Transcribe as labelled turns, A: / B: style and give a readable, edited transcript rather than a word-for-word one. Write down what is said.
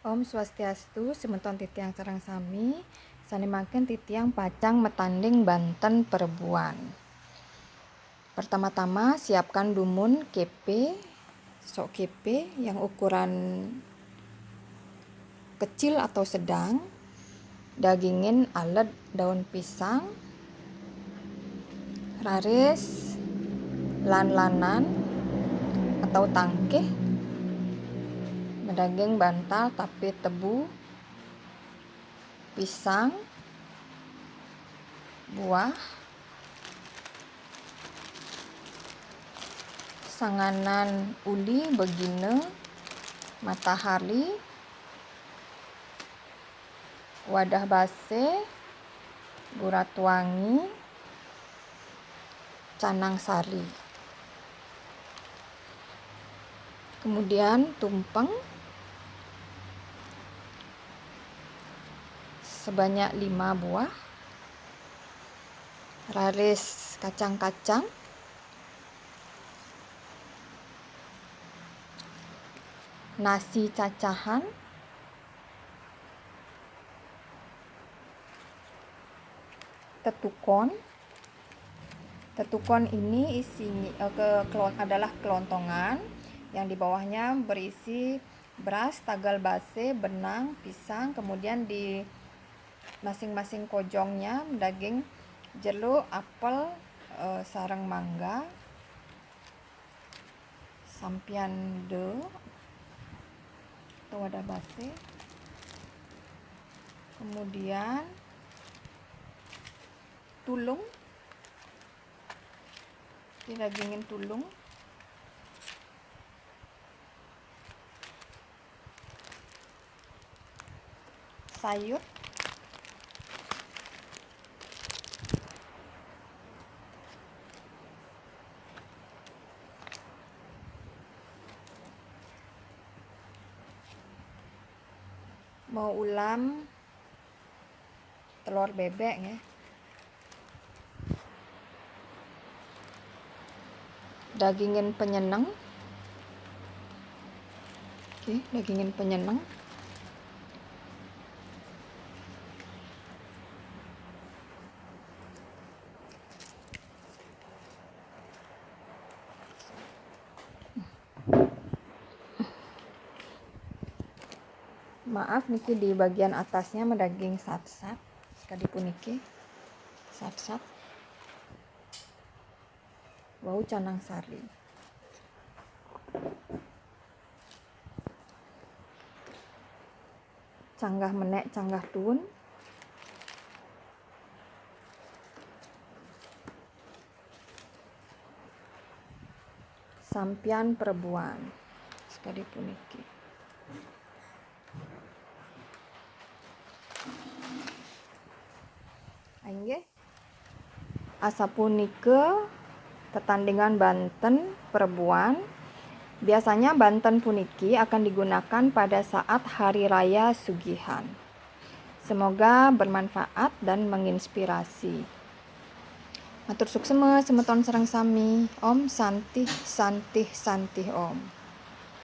A: Om Swastiastu, semeton titiang sareng sami, sanimaken titiang Pacang Metanding Banten Perbuan. Pertama-tama siapkan dumun kepe, sok kepe yang ukuran kecil atau sedang, dagingin alet daun pisang, raris lan-lanan atau tangkeh, daging bantal tapi tebu, pisang, buah, sanganan uli begine, matahari, wadah base, gurat wangi, canang sari. Kemudian tumpeng sebanyak 5 buah, raris kacang-kacang, nasi cacahan, tetukon. Tetukon ini isinya adalah kelontongan yang di bawahnya berisi beras, tagal base, benang, pisang, kemudian di masing-masing kojongnya daging jeruk, apel, sareng mangga, sampian de atau wadah base, kemudian tulung, dagingin tulung, sayur, mau ulam telur bebek ya, dagingin penyeneng. Oke, dagingin penyeneng, maaf niki di bagian atasnya daging sat-sat sekali puniki sat-sat, bau canang sari, canggah menek canggah tun, sampian perbuan sekali puniki. Ainge asapunike tetandingan Banten Perbuan. Biasanya Banten puniki akan digunakan pada saat hari raya Sugihan. Semoga bermanfaat dan menginspirasi. Matur suksema semeton sareng sami. Om santih santih santih Om.